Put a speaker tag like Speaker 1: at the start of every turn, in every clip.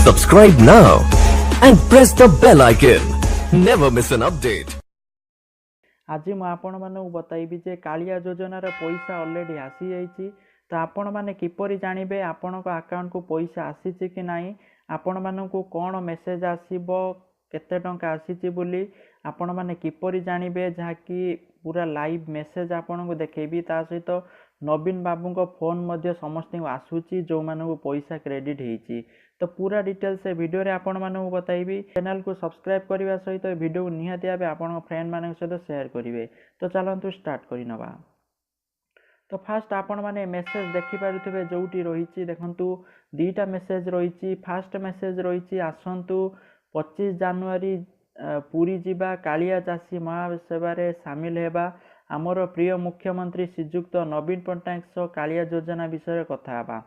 Speaker 1: Subscribe now and press the bell icon. Never miss an update.
Speaker 2: आज मु आपण मानू बताइबी जे कालिया योजनार पैसा ऑलरेडी आसी जाइछि। तो आपण माने किपरि जानिबे आपण को अकाउंट को पैसा आसीछि कि नाही, आपण मानकु कोन मेसेज आसीबो, केते टंका आसीछि बोली आपण माने किपरि जानिबे, जहाँकि पूरा लाइव मेसेज आपण को देखेबी। ता सहित नवीन बाबू को फोन मध्य समस्त आसूची जो मानकु पैसा क्रेडिट हेछि। तो पूरा डिटेल से वीडियो रे आपण मानकु बताइबी। चैनल को सब्सक्राइब करबा सहित वीडियो को निहाती भाबे आपण फ्रेंड मानक सहित शेयर करिवे। तो चलंतु स्टार्ट करि नबा। तो फास्ट आपण माने मेसेज देखि पारुथिबे, जोटी रहिछि देखंतु दीटा मेसेज रहिछि। फास्ट मेसेज रहिछि आसंतु 25 जनवरी पुरी जिबा कालिया चासी महासेवारे सामिल हेबा। आमर प्रिय मुख्यमंत्री श्रीजुक्त नवीन पट्टनायक सह कालिया योजना विषय कथा हेबा।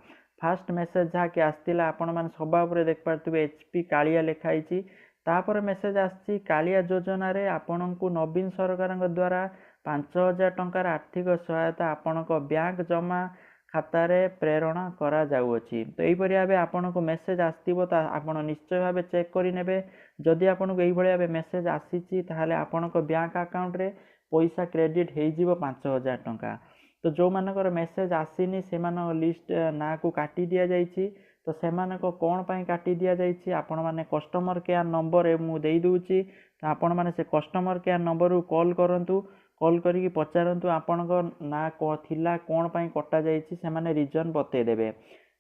Speaker 2: फास्ट मेसेज जहाँ कि आसला आपण मैंने सभा देख पारे एचपी कालिया लिखाई। तापर मेसेज आसी कालिया योजना रे आपण को नवीन सरकार द्वारा 5000 टंकार आर्थिक सहायता आपण बैंक जमा खाता रे प्रेरण करा जाउछि। तो यहीपरि भाव आपण को मेसेज आसथिबो ता आपण निश्चय भाव चेक करिनेबे। जदि आपण को यही भाव मेसेज आसीछि ताहाले आपण को बैंक अकाउंट रे पैसा क्रेडिट हो जिवो 5000 टंका। तो जो मानकर मेसेज आसीनी से लिस्ट ना को काटी दिया जाइछि। तो सेमान को कौन पाई काटी दिया जाइछि, आपण माने कस्टमर केयर नंबर मु देई दूची। तो आपण माने से कस्टमर केयर नंबर को कॉल करंतु, कॉल करिक पचारंतु आपण को ना को थिला कौन पाई कटा जाइछि, से माने रीजन बतै देबे।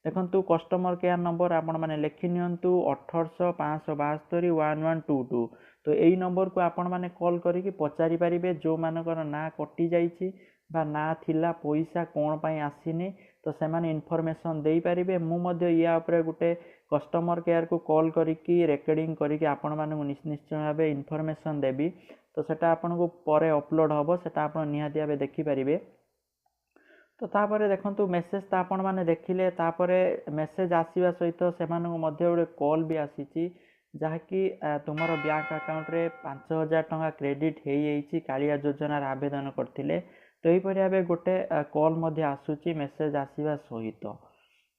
Speaker 2: देखंतु कस्टमर केयर नंबर आपण माने लिखि नियंतु 1800 572 1122। तो यही नंबर को आपण माने कॉल करिक पचारि परिबे जो मानकर ना कटि जाइछि बा ना थिला पैसा कौन पाई आसीनी। तो से माने इनफॉरमेशन दे पारिबे। मु मध्य या ऊपर गुटे कस्टमर केयर को कॉल करिकी रेकॉर्डिंग करिकी आपण माने निश्चय भाबे इनफॉरमेशन देबी। तो सेटा आपण को परे अपलोड हबो, सेटा आपण निहाती भाबे देखि पारिबे। तो तापरे देखंतु मेसेज ता आपण माने देखिले, तापरे मेसेज आसीबा सहित से मानक मध्य गुटे कॉल भी आसीची, जहाँकि तुमर बैंक अकाउंट रे 5000 टंका क्रेडिट हो जाइछि कालिया योजना आवेदन करथिले। तो यहीपरि भाव गोटे कॉल मध्य आसूची मेसेज आसीबा सहित।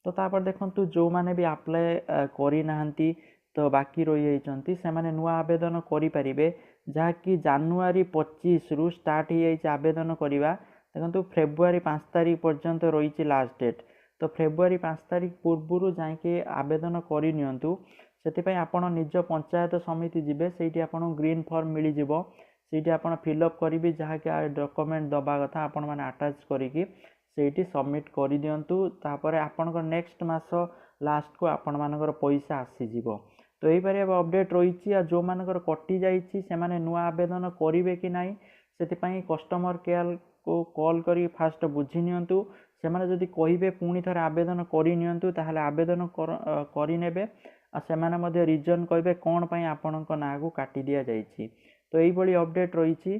Speaker 2: तो तापर देखंतु जो माने भी अप्लाई करि नाहंती तो बाकी रहि जाइछंती से माने नुआ आवेदन करि परिबे, जहाँकि जनवरी 25 रु स्टार्ट हो जाइछि आवेदन करिबा। देखंतु फेब्रुआरी 5 तारिख पर्यंत रहिछि लास्ट डेट। तो फेब्रुआरी 5 तारिख पूर्वरु जाके आवेदन करि नियंतु। सेतिपई आपण निज पंचायत समिति जिबे, सेठी आपण ग्रीन फॉर्म मिली जिवो। सेठी आपण फिलअप करिबे, जहाँ कि डॉक्यूमेंट दबा कथा आपण माने अटैच करिकी सेठी सबमिट करि दियंतु। तापर आपण को नेक्स्ट मास लास्ट को आपण मानकर पैसा आसी जिवो। तो यही परिया अपडेट रहिछि। जो मानकर कटि जाइछि से माने नुआ आवेदन करिवे कि नाही, सेतिपई कस्टमर केयर को कॉल करी फास्ट बुझी नियंतु। से माने जदि कहिबे पुणी थरे आवेदन करि नियंतु ताहाले आवेदन करि नेबे। आ से माने मध्ये रीजन कहिबे कोन पई आपणक ना को काटी दिया जाइछि। तो यही बड़ी अपडेट रहिछि।